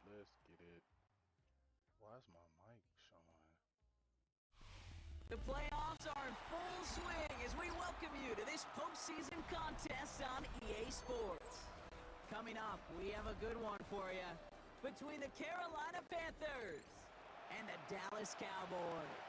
Let's get it. Why is my mic showing? The playoffs are in full swing as we welcome you to this postseason contest on EA Sports. Coming up, we have a good one for you between the Carolina Panthers and the Dallas Cowboys.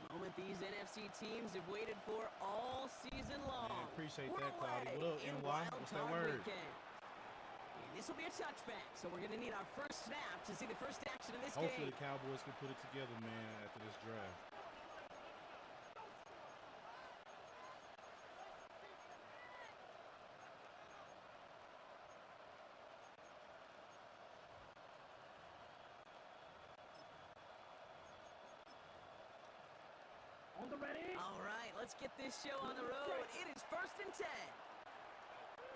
The moment these NFC teams have waited for all season long. Man, appreciate that, Cloudy. What up, NY? What's that word? Weekend. And this will be a touchback, so we're going to need our first snap to see the first action of this game. Hopefully the Cowboys can put it together, man, after this draft. On the ready. All right, let's get this show on the road. It is 1st and 10.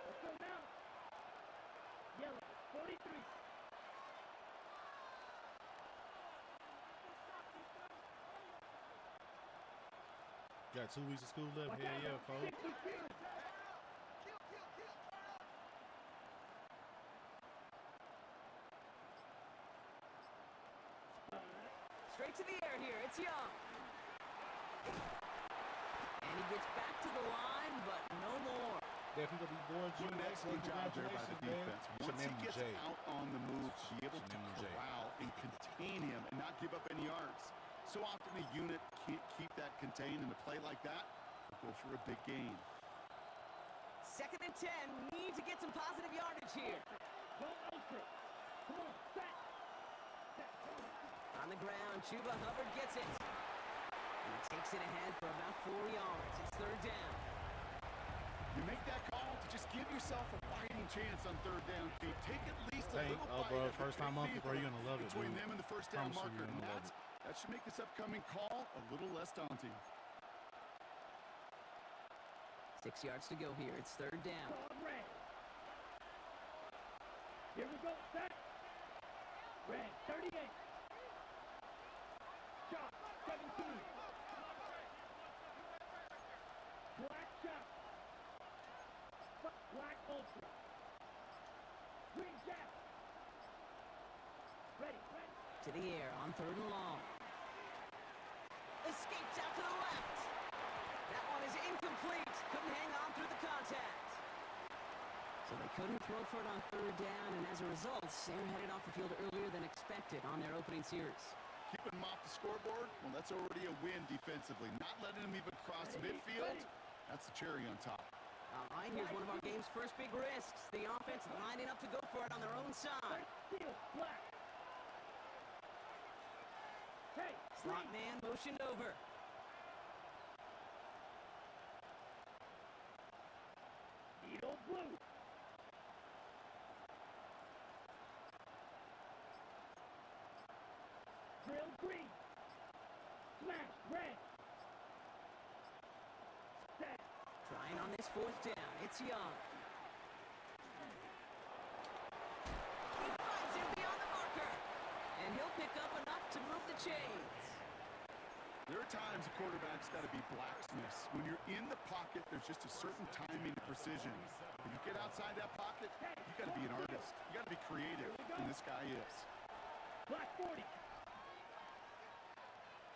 Let's go now. Yellow, 43. Got 2 weeks of school left. Hell yeah, folks. Straight to the air here. It's Young. And he gets back to the line, but no more. Definitely gonna be born June. An excellent job there by the defense. Once he gets Jay. out on the move, to be able to corral and contain him and not give up any yards. So often a unit can't keep that contained, and a play like that will go for a big gain. 2nd and 10. Need to get some positive yardage here. Go ultra. Come on, set. On the ground, Chuba Hubbard gets it. And he takes it ahead for about 4 yards. It's 3rd down. You make that call to just give yourself a fighting chance on 3rd down. Take at least a little bite. Bro, first time monkey, bro, you're gonna love it, between dude. them and the 1st down Promise you, marker. you're gonna love it. That should make this upcoming call a little less daunting. 6 yards to go here. It's 3rd down. Red. Here we go, set. Red, 38. Shot, 17. Black shot. Black ultra. Green jack. Ready. To the air on 3rd and long. Escapes out to the left. That one is incomplete. Couldn't hang on through the contact. So they couldn't throw for it on 3rd down, and as a result, they're headed off the field earlier than expected on their opening series. Keeping him off the scoreboard, well, that's already a win defensively. Not letting him even cross midfield, that's the cherry on top. All right, here's one of our game's first big risks. The offense lining up to go for it on their own side. Steal, black. Hey, Slot man motioned over. Needle blue. Drill green. Smash red. Set. Trying on this 4th down. It's Young. He finds him beyond the marker. And he'll pick up enough to move the chains. There are times a quarterback's got to be blacksmiths. When you're in the pocket, there's just a certain timing and precision. When you get outside that pocket, you got to be an artist. You got to be creative, and this guy is. Black 40.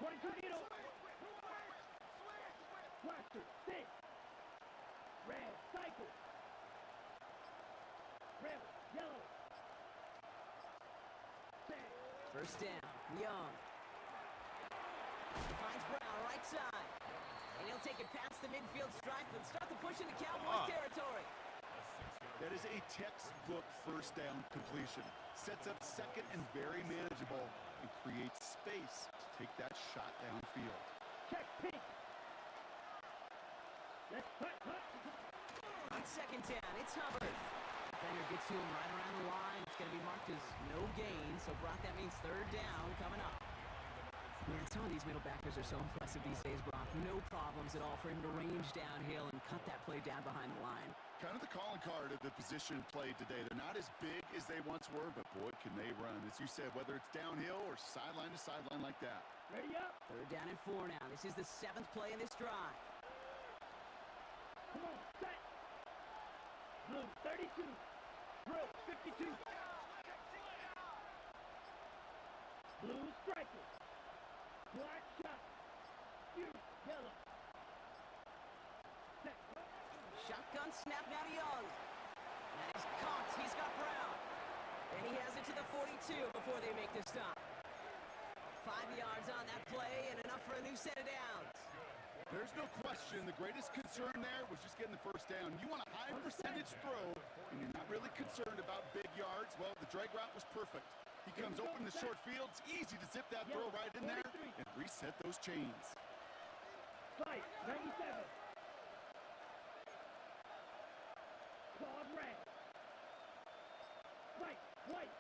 22 needle. Blaster 6. Red cycle. Red, yellow. 1st down. Young. He finds Brown right side. And he'll take it past the midfield stripe and start the push into Cowboys territory. That is a textbook 1st down completion. Sets up 2nd and very manageable and creates space to take that shot downfield. Check pink. Let's cut. On 2nd down, it's Hubbard. Defender gets to him right around the line. It's going to be marked as no gain. So, Brock, that means 3rd down coming up. Man, some of these middle backers are so impressive these days, Brock. no problems at all for him to range downhill and cut that play down behind the line. Kind of the calling card of the position played today. They're not as big as they once were, but boy, can they run. As you said, whether it's downhill or sideline to sideline like that. Ready up. 3rd down and 4 now. This is the 7th play in this drive. Come on, set. Blue, 32. Drill, 52. Blue, striker. Black shot. Yellow. Set. Shotgun snap now to Young. And he's caught. He's got Brown. And he has it to the 42 before they make the stop. 5 yards on that play and enough for a new set of downs. There's no question. The greatest concern there was just getting the first down. You want a high percentage throw, and you're not really concerned about big yards. Well, the drag route was perfect. He comes open in the short field. It's easy to zip that throw right in there and reset those chains. Fight, 97. Claude red. Right, white.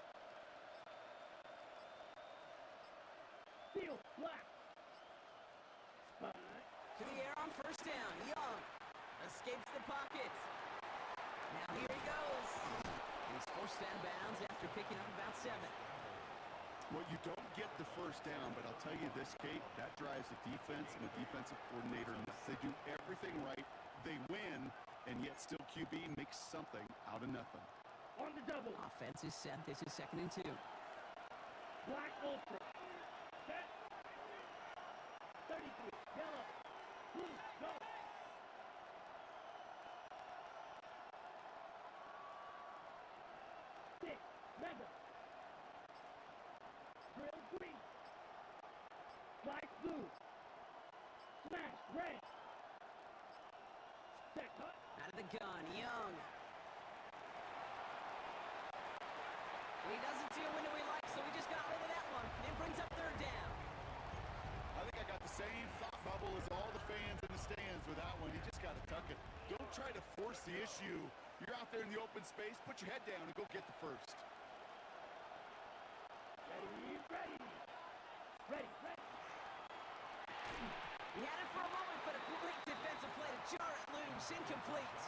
Steel, black. Spot. To the air on 1st down. Young escapes the pocket. Now here he goes. And he's forced out of bounds after picking up about 7. Well, you don't get the first down, but I'll tell you this, Kate, that drives the defense and the defensive coordinator nuts. They do everything right. They win, and yet still QB makes something out of nothing. On the double. Offense is set. This is 2nd and 2. Black ultra. Set. 33. Yellow. Blue. Go. Six. Mega. Drill green. Black blue. Smash red. Set cut. Out of the gun. Young. He doesn't see a window he likes, so he just got rid of that one. It brings up 3rd down. I think I got the same thought bubble as all the fans in the stands with that one. You just got to tuck it. Don't try to force the issue. You're out there in the open space. Put your head down and go get the first. Ready, ready. Ready, ready. He had it for a moment, but a great defensive play to jar it loose. Incomplete.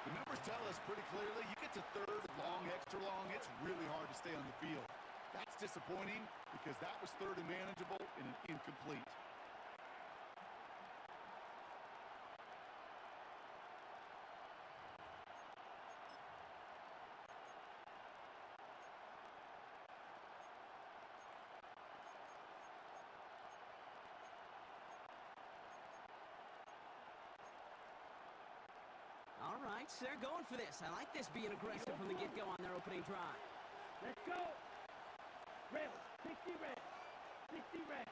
The numbers tell us pretty clearly, you get to 3rd, long, extra long, it's really hard to stay on the field. That's disappointing because that was 3rd and manageable and an incomplete. All right, so they're going for this. I like this being aggressive from the get-go on their opening drive. Let's go. Red, 60 red. 60 red.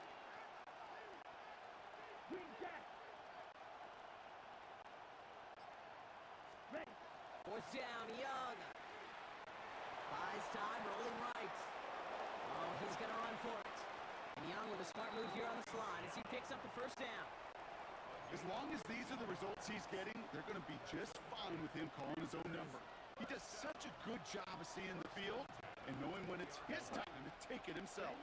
Green jack. Ready. 4th down, Young. Buys time, rolling right. Oh, he's going to run for it. And Young with a smart move here on the slide as he picks up the 1st down. As long as these are the results he's getting, they're going to be just fine with him calling his own number. He does such a good job of seeing the field and knowing when it's his time to take it himself.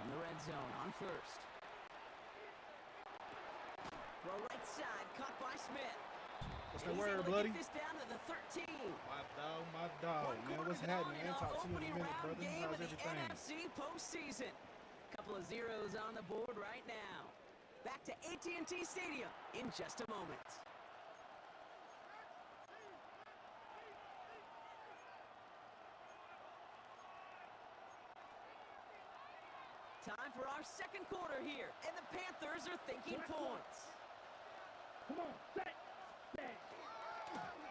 In the red zone on 1st. Throw right side, caught by Smith. What's And that he's word, able to buddy? get this down to the 13. My dog, man. What's happening, man? Talk to you in a minute, brother. Game How's of the everything? NFC postseason. Couple of zeros on the board right now. Back to AT&T Stadium in just a moment. Time for our 2nd quarter here, and the Panthers are thinking points. Come on, set. Set.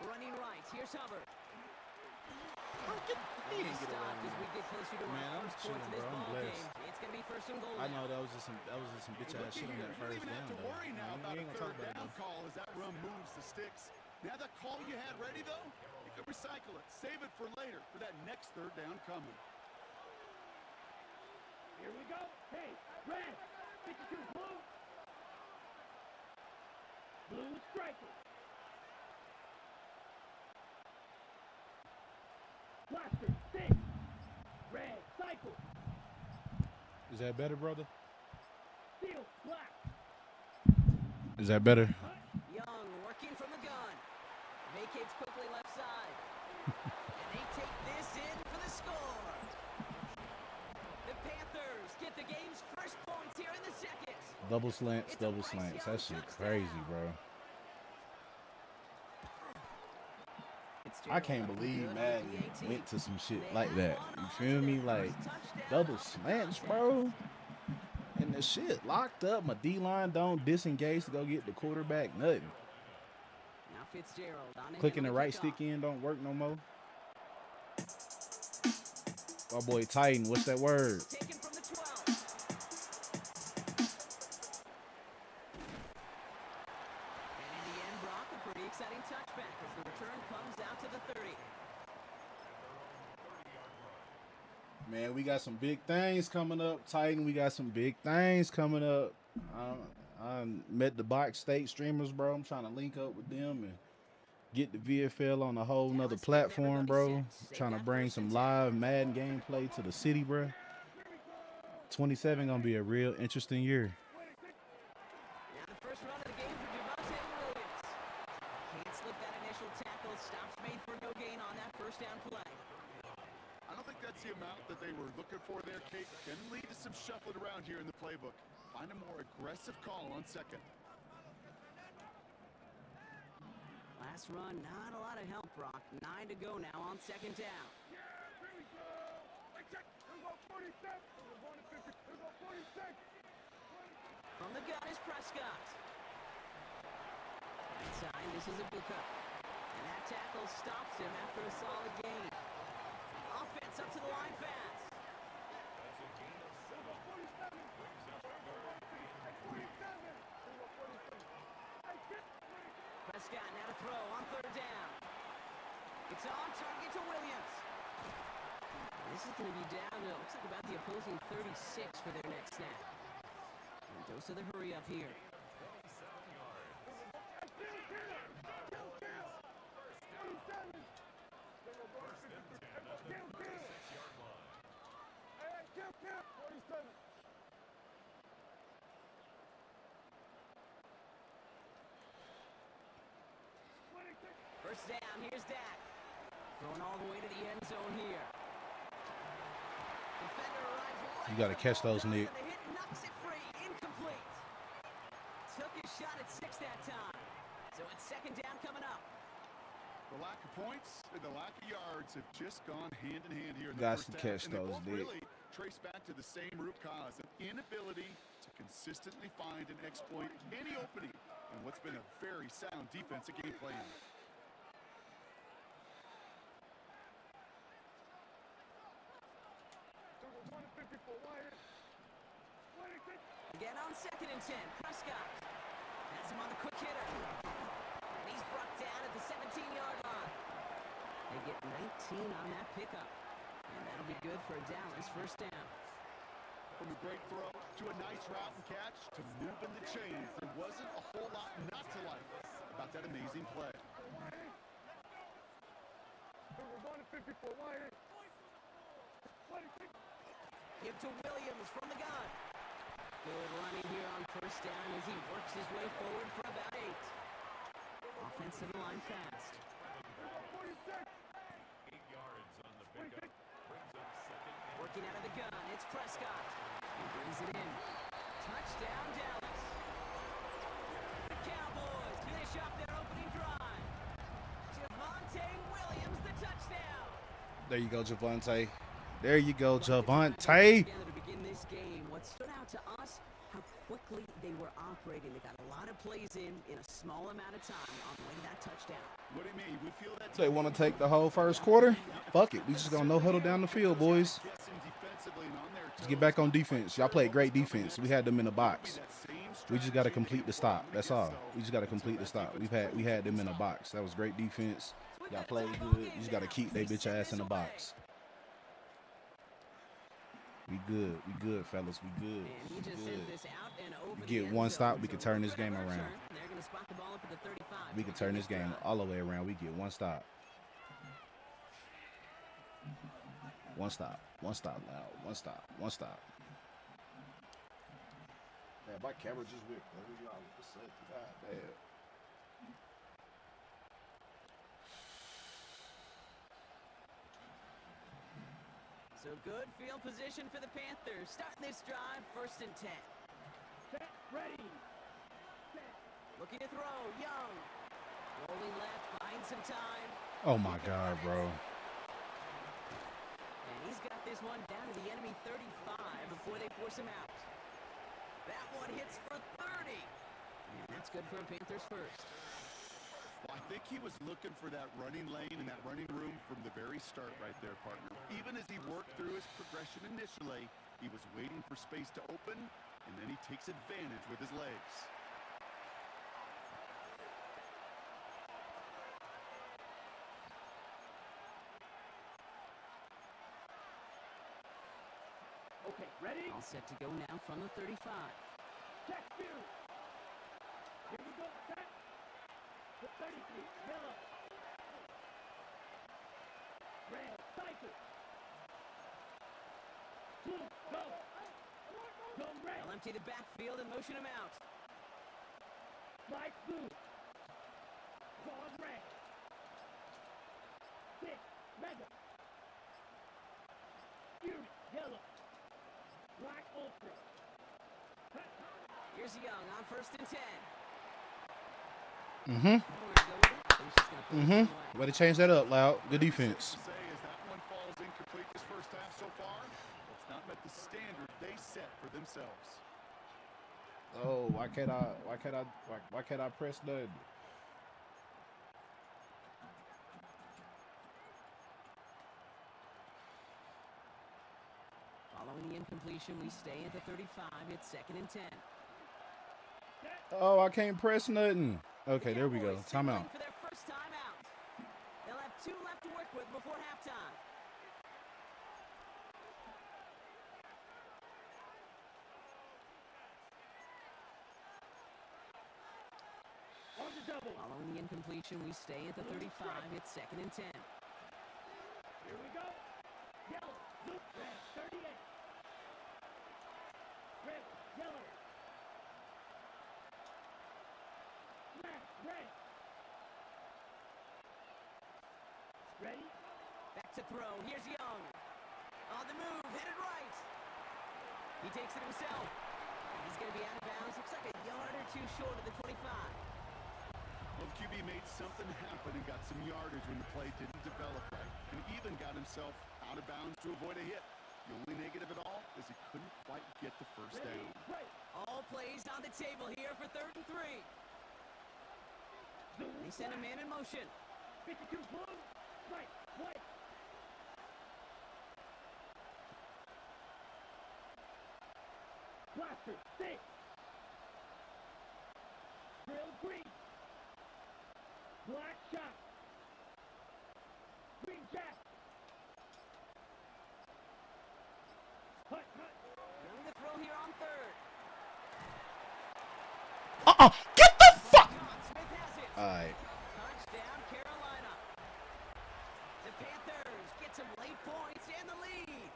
Running right, here's Hubbard. He didn't get Stopped around as me. we get closer to Man, our I'm first points of this chilling, bro. I'm ball blessed. game. It's going to be 1st and goal. I know that was just some bitch ass shit on that You don't first even down, have to though. worry now We about a ain't gonna talk 3rd about down this. call as that run moves the sticks. Now that call you had ready, though, you can recycle it. Save it for later for that next 3rd down coming. Here we go. Hey, red. 52 blue. Blue striker. Blaster, 6. Red, cycle. Is that better, brother? Steel, black. Is that better? Young working from the gun. Vacates quickly left side. And they take this in for the score. The Panthers get the game's first points here in the second. Double slants, double slants. That shit crazy, bro. I can't believe Madden went to some shit like that. You feel me? Like, double slants, bro. And the shit locked up. My D-line don't disengage to go get the quarterback. Nothing. Now Fitzgerald on Clicking the right stick in don't work no more. My boy Titan, what's that word? Taken from the 12. And in the end, Brock, a pretty exciting touchback as the return comes out to the 30. Man, we got some big things coming up, Titan. We got some big things coming up. I met the Box State streamers, bro. I'm trying to link up with them and get the VFL on a whole nother platform, bro. Trying to bring some live Madden gameplay to the city, bro. 27 gonna be a real interesting year. Now the first run of the game for Vfl Williams. Can't slip that initial tackle. Stops made for no gain on that first down play. I don't think that's the amount that they were looking for there, Kate. Can lead to some shuffling around here in the playbook. Find a more aggressive call on second. Last run, not a lot of help, Brock. 9 to go now on second down. From the gun is Prescott. Inside, this is a good cut. And that tackle stops him after a solid gain. Offense up to the line fast. Prescott now to throw on third down. It's on target to Williams. This is going to be down to, looks like about the opposing 36 for their next snap. And dose of the hurry up here. First down, here's Dak. Going all the way to the end zone here. Defender arrives right. You got to catch those, Nick. The hit knocks it free, incomplete. Took his shot at 6 that time. So it's second down coming up. The lack of points and the lack of yards have just gone hand in hand here in the Got first to half. catch And they those, both Nick. really trace back to the same root cause, an inability to consistently find and exploit any opening in what's been a very sound defensive game plan. Again on second and 10, Prescott. That's him on the quick hitter. And he's brought down at the 17-yard line. They get 19 on that pickup. And that'll be good for a Dallas first down. From a great throw to a nice route and catch to moving the chains, there wasn't a whole lot not to like about that amazing play. Give to Williams from the gun. Good running here on first down as he works his way forward for about 8. Offensive line fast. Working out of the gun, it's Prescott. He brings it in. Touchdown, Dallas. The Cowboys finish off their opening drive. Javonte Williams, the touchdown. There you go, Javonte. There you go, Javonte. Together to begin this game. What stood out to us, how quickly they were operating. They got a lot of plays in a small amount of time on the way to that touchdown. What do you mean? We feel that They want to take the whole first quarter? Fuck it. We just going to no huddle down the field, boys. guessing defensively and on their Just get back on defense. Y'all played great defense. We had them in the box. We just got to complete the stop. That's all. We just got to complete the stop. We had them in a box. That was great defense. Y'all played good. You just got to keep they bitch ass in the box. We good. We good, fellas. We good. And he We just good. sends this out and over We the get end one zone. stop, we can So turn this good game return. around. They're going to spot the ball up at the 35. We can turn this game all the way around. We get one stop. One stop. One stop now. One stop. One stop. Man, my camera just went crazy. God damn. So good field position for the Panthers. Starting this drive, 1st and 10. Set, ready. Set. Looking to throw, Young. Rolling left, buying some time. Oh my God, bro. And he's got this one down to the enemy 35 before they force him out. That one hits for 30. And that's good for a Panthers first. Well, I think he was looking for that running lane and that running room from the very start right there, partner. Even as he worked through his progression initially, he was waiting for space to open, and then he takes advantage with his legs. Okay, ready? All set to go now from the 35. Check two. Here we go, set. The 33, yellow. Red, cycle. Blue, go. Go red. They'll empty the backfield and motion him out. Light blue. Ball red. 6, mega. Fury, yellow. Black ultra. Here's Young on 1st and 10. Way to change that up, Loud. Good defense. Say as that one falls incomplete this first half so far, it's not met the standard they set for themselves. Oh, why can't I press none? Following the incompletion, we stay at the 35. It's 2nd and 10. Oh, I can't press nothing. Okay, there we go. Timeout. For their first time out. They'll have 2 left to work with before halftime. On the double. Following the incompletion, we stay at the 35. It's 2nd and 10. Here we go. Yellow, blue, red, 38. Red, yellow. Red. Ready? Back to throw. Here's Young. On the move, headed right. He takes it himself. And he's going to be out of bounds. Looks like a yard or 2 short of the 25. Well, QB made something happen and got some yardage when the play didn't develop right, and even got himself out of bounds to avoid a hit. The only negative at all is he couldn't quite get the first down. Right. All plays on the table here for 3rd and 3. They send a man in motion. 52 blue. Right. White. Blaster. 6. Drill green. Black shot. Green jack. Hut. Running the throw here on 3rd. Get the fuck. Smith has it. All right. Touchdown, Carolina. The Panthers get some late points and the lead.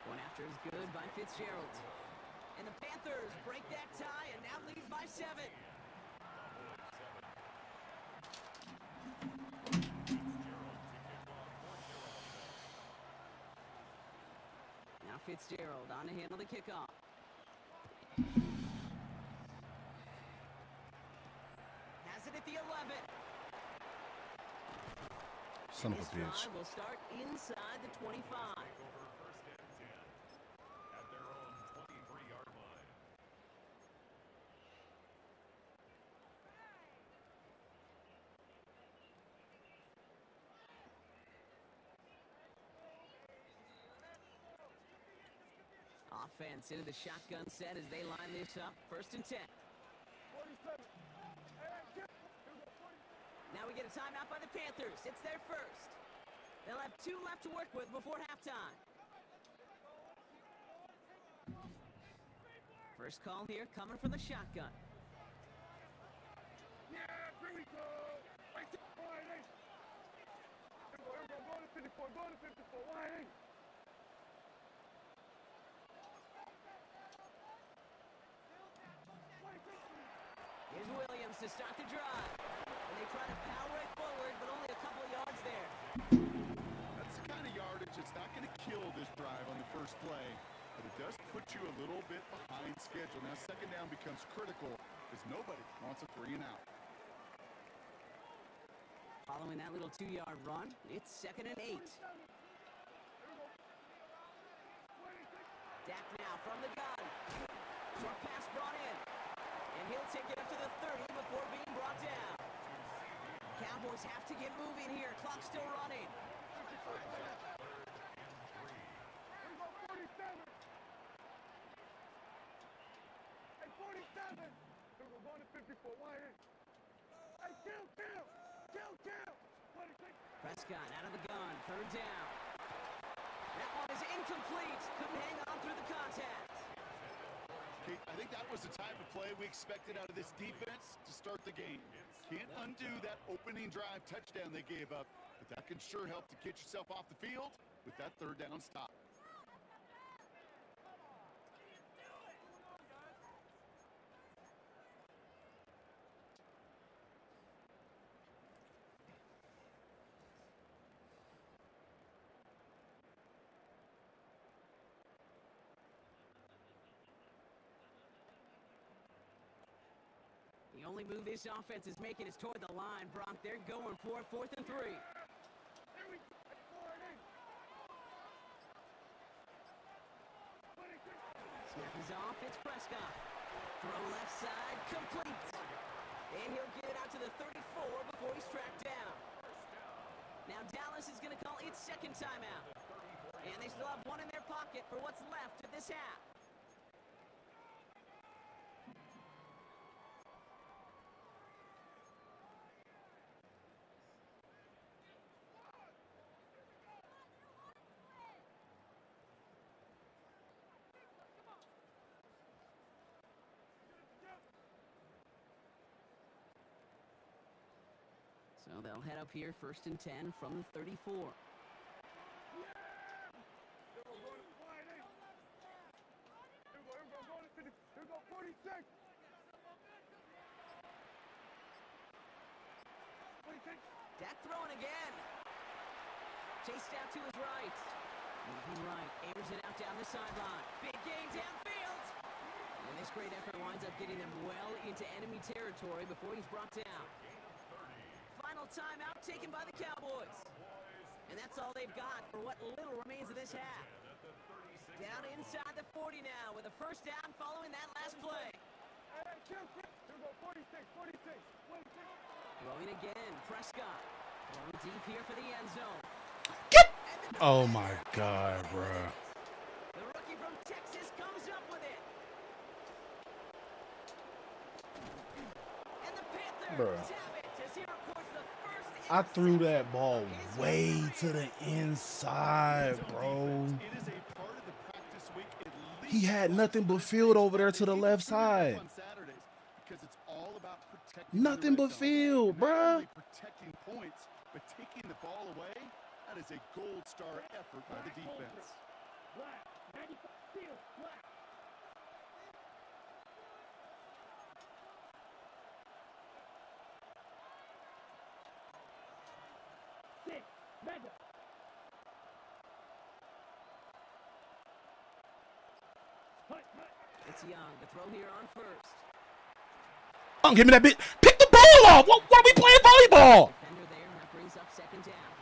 One after is good by Fitzgerald. And the Panthers break that tie and now lead by 7. Now Fitzgerald on to handle the kickoff. Has it at the 11. Son of a This bitch. drive will start inside the 25. Offense into the shotgun set as they line this up. 1st and 10. Now we get a timeout by the Panthers. It's their first. They'll have 2 left to work with before halftime. First call here coming from the shotgun. Yeah, here we go. Right to wide. Go to 54. Go to 54. Wide. attempts to start the drive. And they try to power it forward, but only a couple yards there. That's the kind of yardage that's not going to kill this drive on the first play, but it does put you a little bit behind schedule. Now second down becomes critical as nobody wants a 3 and out. Following that little 2-yard run, it's 2nd and 8. Dak now from the gun. Short pass brought in. And he'll take it up to the 30 before being brought down. Cowboys have to get moving here. Clock still running. Prescott out of the gun. 3rd down. That one is incomplete. Couldn't hang on through the contact. Okay, I think that was the type of play we expected out of this defense to start the game. Can't undo that opening drive touchdown they gave up, but that can sure help to get yourself off the field with that 3rd down stop. The only move this offense is making is toward the line, Bronk. They're going for 4th and 3. Snap is off. It's Prescott. Throw left side, complete. And he'll get it out to the 34 before he's tracked down. Now Dallas is going to call its 2nd timeout. And they still have one in their pocket for what's left of this half. So they'll head up here 1st and 10 from the 34. Dak throwing again. Chased out to his right. Moving right, airs it out down the sideline. Big gain downfield. And this great effort winds up getting them well into enemy territory before he's brought down. Final timeout taken by the Cowboys. And that's all they've got for what little remains of this half. Down inside the 40 now with a 1st down following that last play. Throwing again, Prescott. Throwing deep here for the end zone. Oh my God, bro. The rookie from Texas comes up with it. And the Panthers have it as he records the first. I threw that ball way to the inside, bro. It is a part of the practice week. He had nothing but field over there to the left side. On Saturdays, because it's all about protecting Nothing but field, bruh. Protecting points, but taking the ball away, that is a gold star effort by the defense. Black, 95 field, black. Six, mega. It's Young to throw here on 1st. Oh, give me that bit. Pick the ball off. Why are we playing volleyball? Defender there, and that brings up 2nd down.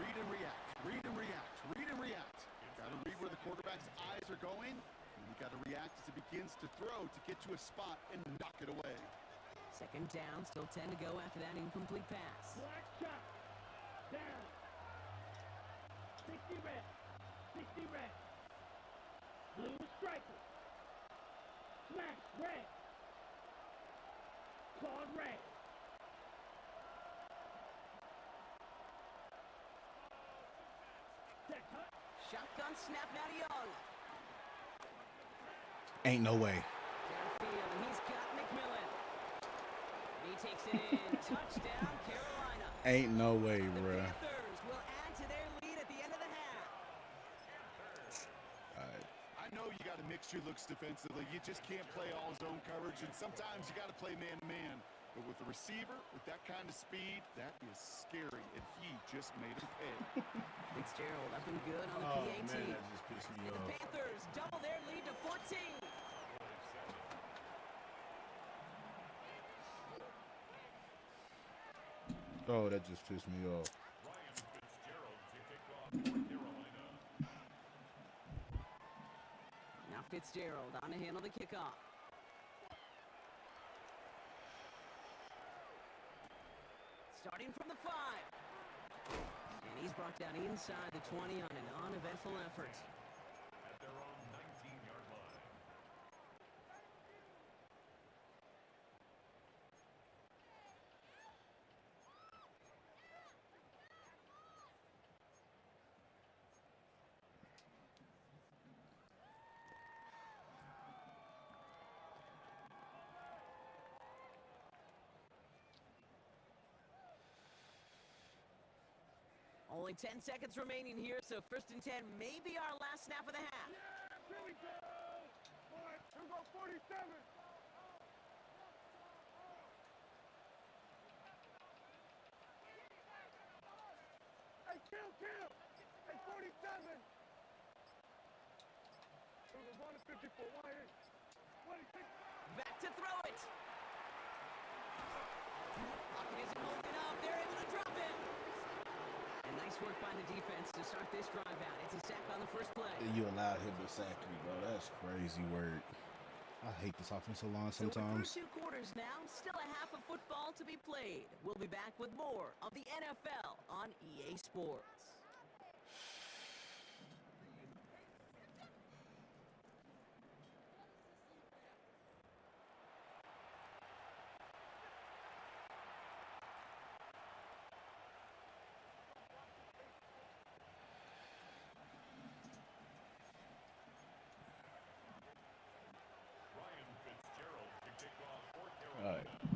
Read and react, read and react, read and react. Got to read where the quarterback's eyes are going, and you got to react as it begins to throw to get to a spot and knock it away. 2nd down, still 10 to go after that incomplete pass. Black shot. Down. 60 red. 60 red. Blue striker. Smash red. Clawed red. Set cut. Shotgun snap now to Young. Ain't no way. Downfield, and he's got McMillan. And he takes it in. Touchdown, Carolina. Ain't no way, The bro. Panthers will add to their lead at the end of the half. I know you got to mix chemistry looks defensively. You just can't play all zone coverage, and sometimes you got to play man-to-man. But with a receiver, with that kind of speed, that is scary, and he just made him pay. Fitzgerald up and good on the Oh, PAT. man, that just pissed me And the off. Panthers double their lead to 14. Oh, that just pissed me off. Now Fitzgerald on to handle the kickoff. Starting from the 5. And he's brought down inside the 20 on an uneventful effort. At their own 19-yard line. Only 10 seconds remaining here, so 1st and 10 may be our last snap of the half. Here we go. All right, here we go, 47. Hey, kill. Hey, 47. Here we go, going to 54. Wide. 26. Back to throw it. Pocket isn't holding up. They're able to drop it. And nice work by the defense to start this drive out. It's a sack on the first play. You allowed him to sack you, bro. That's crazy work. I hate this offensive line So we're sometimes. through 2 quarters now. Still a half of football to be played. We'll be back with more of the NFL on EA Sports. Ryan Fitzgerald to kick off for All right. Carolina.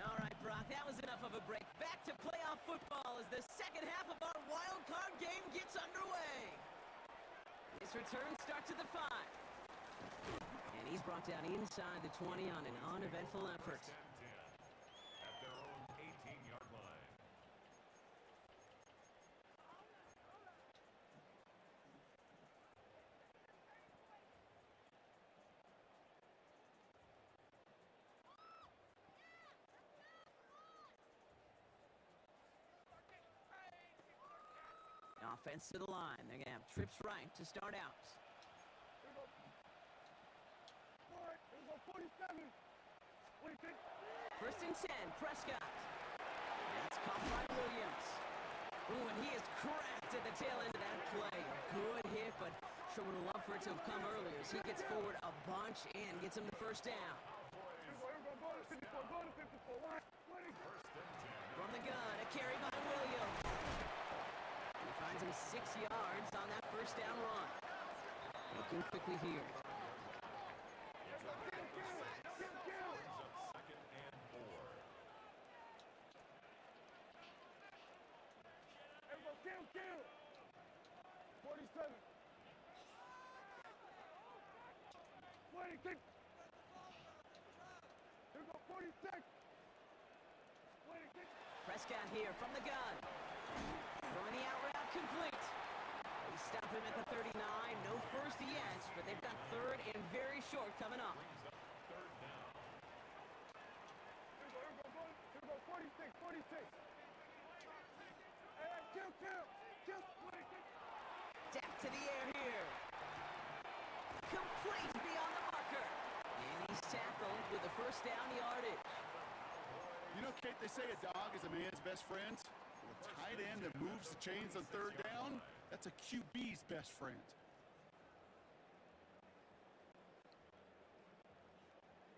All right, Brock, that was enough of a break. Back to playoff football as the second half of our wild card game gets underway. This return starts at the 5. And he's brought down inside the 20 on an uneventful effort. 10-10 at their own 18-yard line. Offense to the line. They're going to have trips right to start out. Here we go. All right, here we go, 47. 26. 1st and 10, Prescott. That's caught by Williams. Ooh, and he is cracked at the tail end of that play. A good hit, but sure would have loved for it to have come earlier as he gets forward a bunch and gets him the first down. Here we go, go to 54. Go to 54. Wide. 20. From the gun, a carry by Williams. And he finds him 6 yards on that first down run. Looking quickly here. Kill. Second and 4. Here we go, kill. 47. 26. Here we go, 46. 26. Prescott here from the gun. Throwing the out route complete. They stop him at the 39. No first yet, but they've got 3rd and very short coming up. Third down. Here we go, 46. Hey, kill. 26. Deck to the air here. Complete beyond the marker. And he's tackled with the first down yardage. You know, Kate, they say a dog is a man's best friend. A tight end that moves the chains on 3rd down, that's a QB's best friend.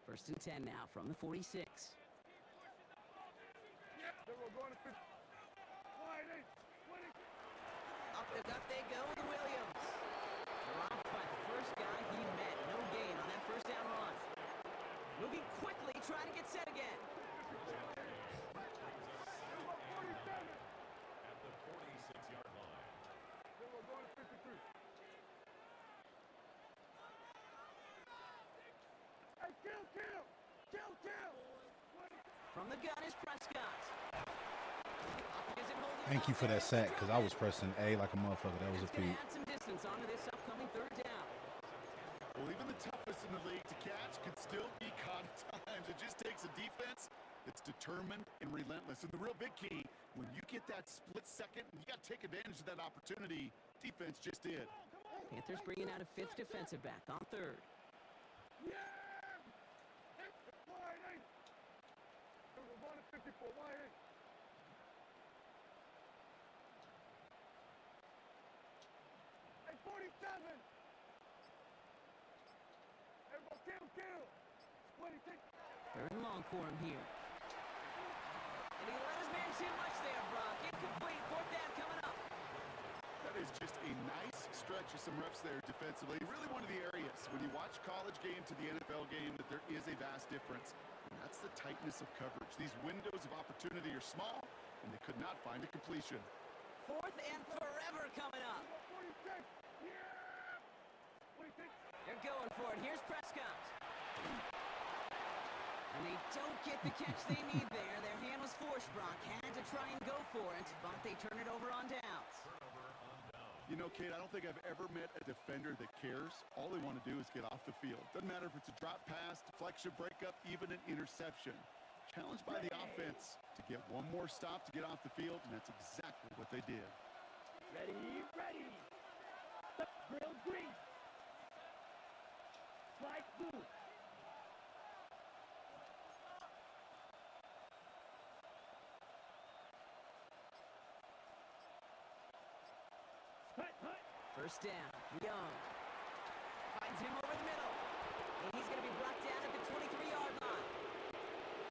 First and 10 now from the 46. Then we're going to 50. Wide 8. 20. Up the gut they go with Williams. Dropped by the first guy he met. No gain on that first down run. Moving quickly, trying to get set again. At the 46-yard line. Then we're going to 53. Hey, kill, kill! Kill, kill! From the gun is Prescott. Isn't holding Thank you up for there. that sack, because I was pressing A like a motherfucker. That was a That's going peak. to add some distance onto this upcoming third down. Well, even the toughest in the league to catch could still be caught at times. It just takes a defense that's determined and relentless. And the real big key, when you get that split second, you got to take advantage of that opportunity. Defense just did. Panthers bringing out a fifth defensive back on third. Yeah! Wide eight! Number 154, wide eight. Hey, 47! Everybody kill, kill! 26! Third and long for him here. And he let his man too much there, Brock. Incomplete. Fourth down coming up. That is just a nice stretch of some reps there defensively. Really one of the areas when you watch college game to the NFL game that there is a vast difference. And that's the tightness of coverage. These windows of opportunity are small, and they could not find a completion. Fourth and forever coming up. 46! Yeah! 26! They're going for it. Here's Prescott. And they don't get the catch they need there. Their hand was forced, Brock. Had to try and go for it, but they turn it over on downs. You know, Kate, I don't think I've ever met a defender that cares. All they want to do is get off the field. Doesn't matter if it's a drop pass, deflection, breakup, even an interception. Challenged by the offense to get one more stop to get off the field, and that's exactly what they did. Ready, ready! Grill green! Slide blue! Hut, hut! First down. Young. Finds him over the middle. And he's going to be brought down at the 23-yard line.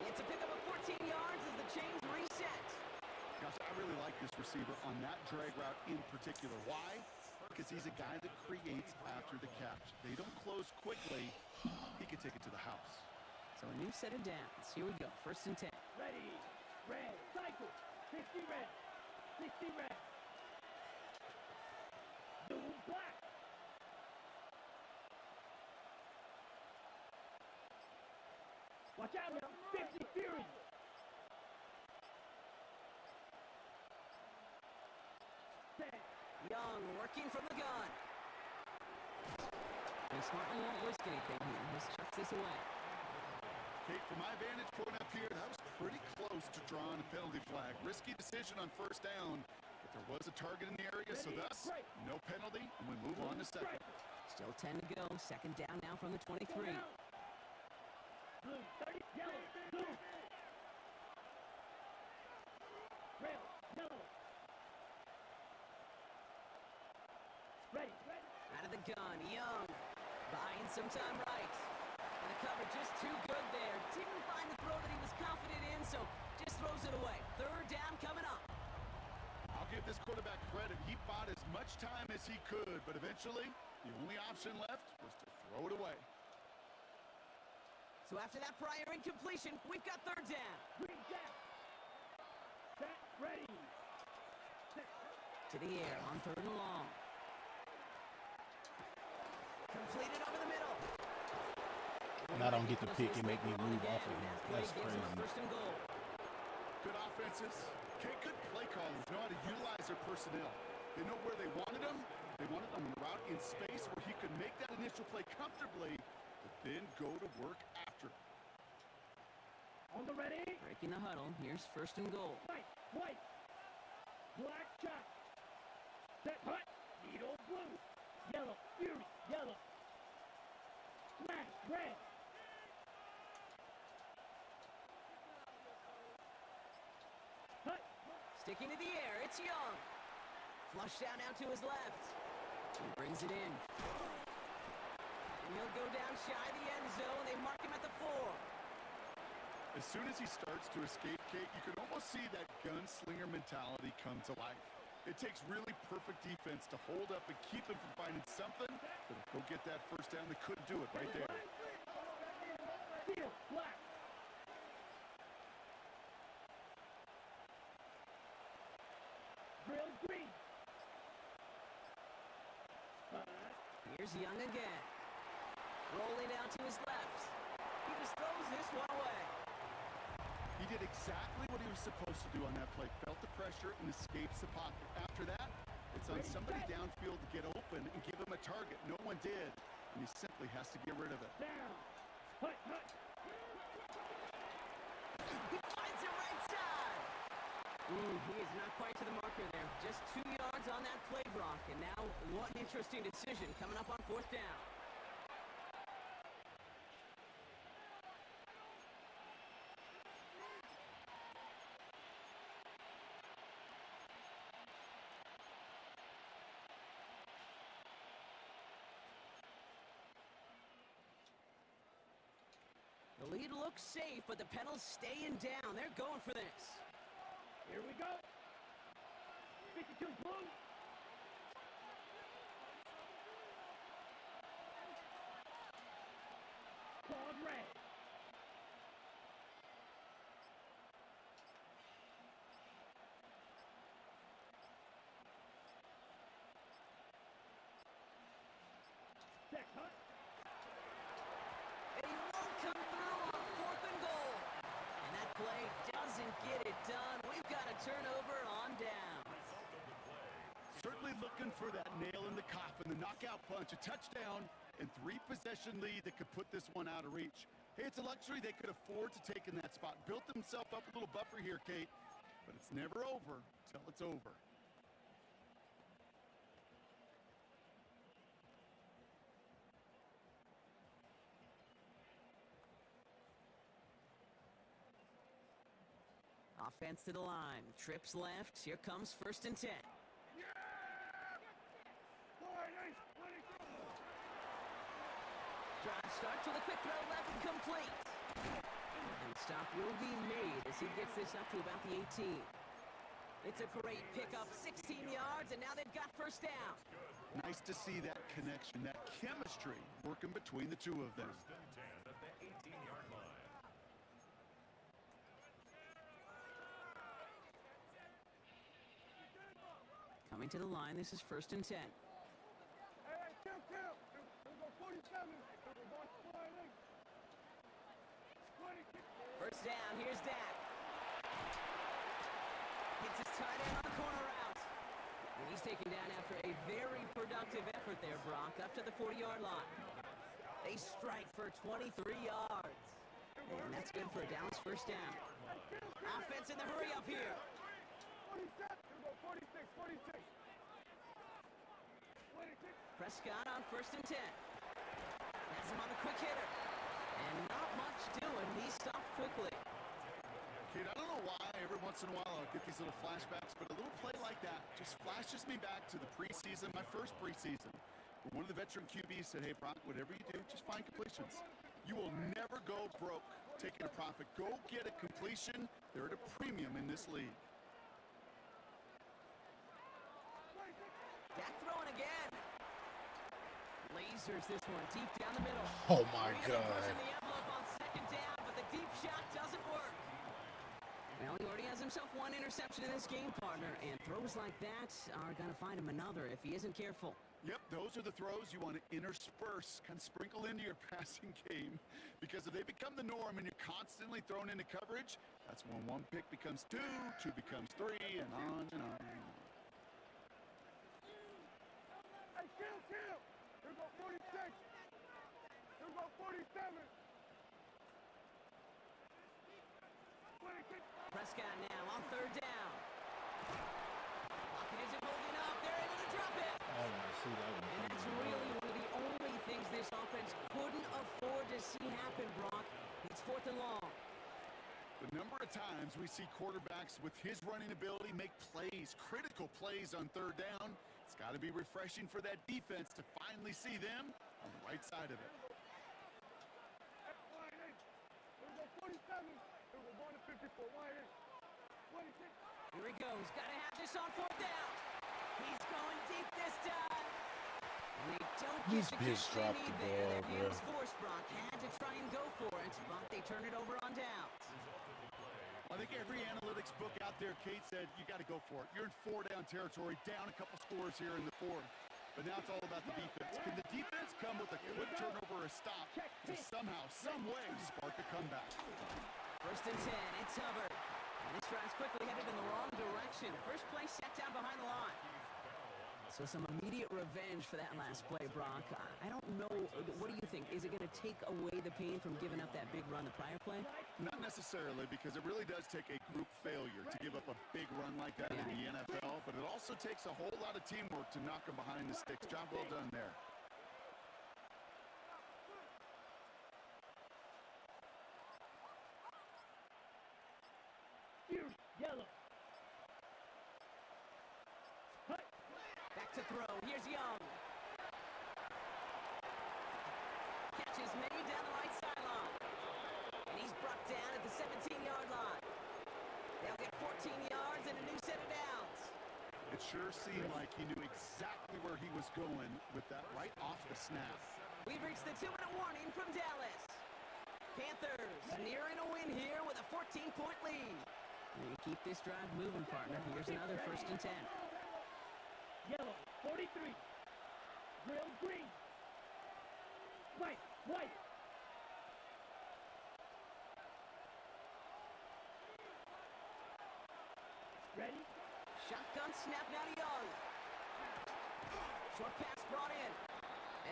It's a pickup of 14 yards as the chains reset. Gosh, I really like this receiver on that drag route in particular. Why? Because he's a guy that creates after the catch. They don't close quickly. He can take it to the house. So a new set of downs. Here we go. First and 10. Ready, red, cycle! 60 red! 60 red! Blue, black! Watch out now! 50 fury! Set! Young working from the gun. They smartly won't risk anything here. Just chucks this away. Kate, from my vantage point up here, that was pretty close to drawing a penalty flag. Risky decision on first down, but there was a target in the area, so thus, no penalty, and we move on to second. Still 10 to go. Second down now from the 23. Blue, 30, yellow, blue! Red, yellow! Ready, ready! Out of the gun. Young. Buying some time right. And the cover just too good there. Didn't find the throw that he was confident in, so just throws it away. Third down coming up. I'll give this quarterback credit. He bought as much time as he could, but eventually, the only option left was to throw it away. So after that prior incompletion, we've got third down. Green jack! Set, ready! To the air on third and long. Completed over the middle. And I don't get the pick and make me move off of him. That's Gives him a crazy. first and goal. Good offenses. Okay, good play callers know how to utilize their personnel. They know where they wanted him. They wanted him on the route in space where he could make that initial play comfortably, but then go to work after. On the ready! Breaking the huddle. Here's first and goal. White, white! Black shot! Set, hut! Needle, blue! Yellow, fury, yellow! Smash, red! Hut! Sticking to the air. It's Young. Flush down now to his left. He brings it in. And he'll go down shy of the end zone. They mark him at the 4. As soon as he starts to escape, Kate, you can almost see that gunslinger mentality come to life. It takes really perfect defense to hold up and keep him from finding something, but go get that first down. They couldn't do it right there. Steel, black! Grill, green! Here's Young again. Rolling out to his left. just throws this one away. He did exactly what he was supposed to do on that play. Felt the pressure and escapes the pocket. After that, it's on somebody downfield to get open and give him a target. No one did, and he simply has to get rid of it. Down. Hut, hut. He finds him right side. Ooh, he is not quite to the marker there. Just 2 yards on that play, Brock. And now, what an interesting decision coming up on 4th down. The lead looks safe, but the Penals staying down. They're going for this. Here we go. 52 blue. Quad red. Check, hut. And he won't come through on 4th and goal. And that play doesn't get it done. We've got a turnover on down. Certainly looking for that nail in the coffin, the knockout punch, a touchdown, and 3-possession lead that could put this one out of reach. Hey, it's a luxury they could afford to take in that spot. Built themselves up a little buffer here, Kate, but it's never over till it's over. Offense to the line. Trips left. Here comes 1st and 10. Drive starts with a quick throw left and complete. And stop will be made as he gets this up to about the 18. It's a great pickup, 16 yards, and now they've got 1st down. Nice to see that connection, that chemistry working between the two of them. 1st and 10 at the 18-yard line. Coming to the line, this is 1st and 10. Hey, kill. We'll go 47. We're going to fly in. 20. 1st down, here's Dak. Hits his tight end on the corner route. And he's taken down after a very productive effort there, Brock, up to the 40-yard line. They strike for 23 yards. And that's good for a Dallas 1st down. Offense in the hurry up here. 47. We'll go 46. 46. 26. Prescott on 1st and 10. Has him on the quick hitter. And not much doing. He stopped quickly. Kid, I don't know why every once in a while I'll get these little flashbacks, but a little play like that just flashes me back to the preseason, my first preseason, where one of the veteran QBs said, hey, Brock, whatever you do, just find completions. You will never go broke taking a profit. Go get a completion. They're at a premium in this league. Dak throwing again. Lasers this one deep down the middle. Oh my Really God. pushing the envelope on 2nd down, but the deep shot doesn't work. Well, he already has himself one interception in this game, partner, and throws like that are going to find him another if he isn't careful. Yep, those are the throws you want to intersperse, kind of sprinkle into your passing game, because if they become the norm and you're constantly thrown into coverage, that's when 1 pick becomes 2, 2 becomes 3, and on and on. Hey, kill. Here go 46. Here go 47. 26. Prescott now on 3rd down. Pocket isn't holding up. They're able to drop it. I didn't see that one. And that's really one of the only things this offense couldn't afford to see happen, Brock. It's 4th and long. The number of times we see quarterbacks with his running ability make plays, critical plays on 3rd down, it's got to be refreshing for that defense to finally see them on the right side of it. Hey, line in. Here go 47. Here we're going to 54. Line in. 26. Here he goes. Got to have this on 4th down. He's going deep this time. And they don't get He's the just kicks they dropped need the there. ball, Their bro. hands forced, Brock. Had to try and go for it, but they turn it over on downs. I think every analytics book out there, Kate said, you got to go for it. You're in 4-down territory, down a couple scores here in the 4th. But now it's all about the defense. Can the defense come with a quick turnover or a stop to somehow, some way, spark a comeback? First and 10, it's Hubbard. And this drive's quickly headed in the wrong direction. First play set down behind the line. So some immediate revenge for that last play, Brock. I don't know. What do you think? Is it going to take away the pain from giving up that big run the prior play? Not necessarily, because it really does take a group failure to give up a big run like that in the NFL, but it also takes a whole lot of teamwork to knock them behind the sticks. Job well done there. Yellow. Back to throw. Here's Young. Catch is made down the right sideline. And he's brought down at the 17-yard line. They'll get 14 yards and a new set of downs. It sure seemed like he knew exactly where he was going with that right off the snap. We've reached the 2-minute warning from Dallas. Panthers nearing a win here with a 14-point lead. You keep this drive moving, partner. Here's another first and 10. Yellow, 43. Grill, green. White, white. Ready? Shotgun snap now to Young. Short pass brought in.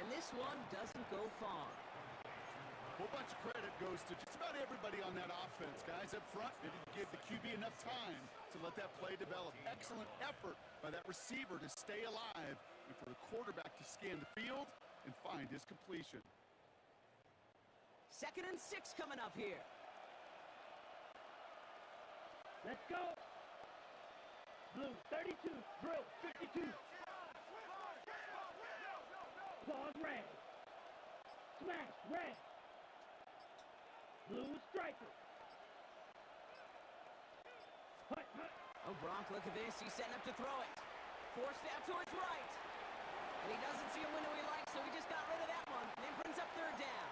And this one doesn't go far. A whole bunch of credit goes to just about everybody on that offense. Guys up front, maybe give the QB enough time to let that play develop. Excellent effort by that receiver to stay alive and for the quarterback to scan the field and find his completion. 2nd and 6 coming up here. Let's go. Blue, 32. Drill, 52. Pause, red. Smash, red. Blue striker. Hut, hut. Oh, Brock, look at this. He's setting up to throw it. Forced out towards right. And he doesn't see a window he likes, so he just got rid of that one. And brings up 3rd down.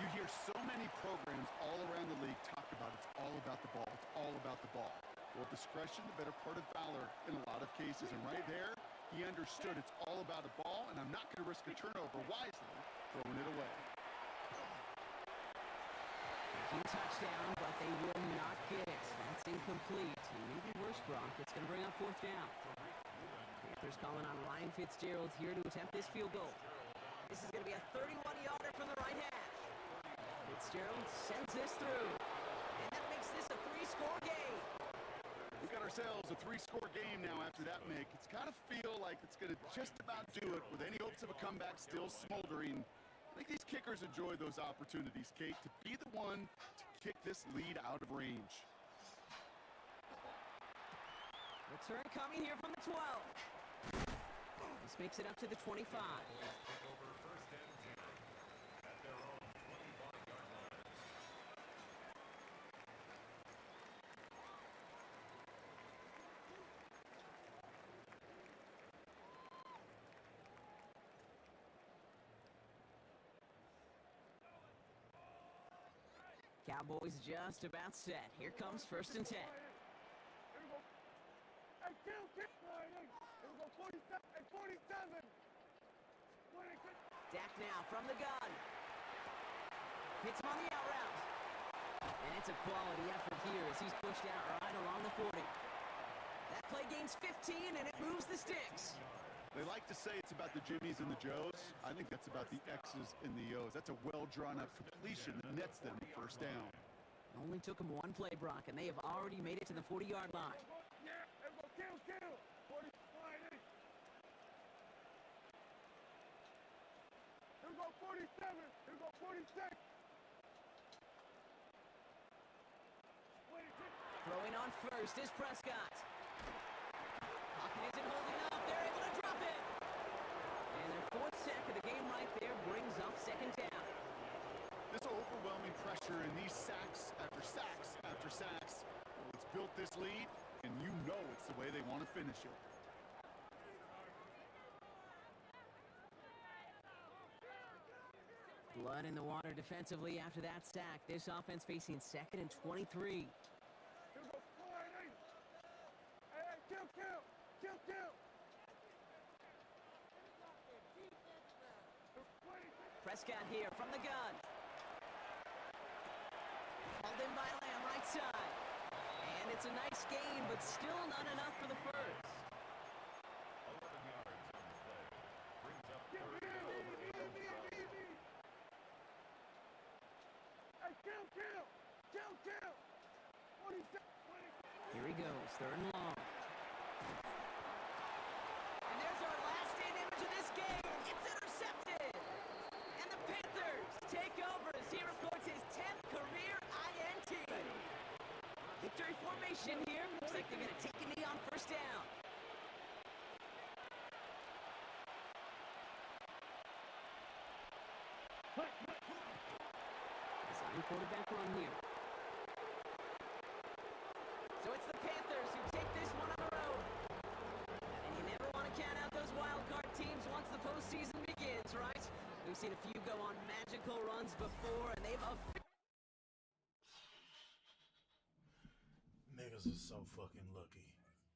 You hear so many programs all around the league talk about it's all about the ball. It's all about the ball. Well, discretion, the better part of valor in a lot of cases. And right there, he understood it's all about a ball, and I'm not going to risk a turnover wisely, throwing it away. Touchdown, but they will not get it. That's incomplete. And maybe worse, Brock. It's going to bring up 4th down. Panthers calling on Ryan Fitzgerald here to attempt this field goal. This is going to be a 31-yarder from the right hash. Fitzgerald sends this through. And that makes this a 3-score game. We got ourselves a 3-score game now after that make. It's got to feel like it's going to just about do it with any hopes of a comeback still smoldering. I think these kickers enjoy those opportunities, Kate, to be the one to kick this lead out of range. Return coming here from the 12. This makes it up to the 25. Cowboys just about set. Here comes 1st and 10. Here we go. Hey, kill. Here we go, 47. 47. Dak now from the gun. Hits him on the out route. And it's a quality effort here as he's pushed out right along the 40. That play gains 15, and it moves the sticks. They like to say it's about the Jimmies and the Joes. I think that's about the X's and the O's. That's a well-drawn-up completion that nets them the 1st down. It only took them 1 play, Brock, and they have already made it to the 40-yard line. Yeah, here we go, kill. 40, line in. Here we go, 47. Here we go, 46. 26. Throwing on first is Prescott. Pocket isn't holding up. They're able to drop it. And their 4th sack of the game right there brings up 2nd down. This overwhelming pressure and these sacks after sacks after sacks, it's built this lead, and you know it's the way they want to finish it. Blood in the water defensively after that sack. This offense facing 2nd and 23. Here we go, line in. Hey, kill. shot here from the gun. Called in by Lamb, right side. And it's a nice game, but still not enough for the first. 11 yards on the play. Brings up Get third me, down. me. Hey, count. 27. Here he goes, third and long. And there's our last in image of this game. It's intercepted. And the Panthers take over as he records his 10th career INT. Victory formation here. Looks like they're going to take a knee on first down. Design quarterback run here. So it's the Panthers who take this one on the road. And you never want to count out those wild card teams once the postseason begins, right? We've seen a few go on magical runs before, and they've Niggas is so fucking lucky.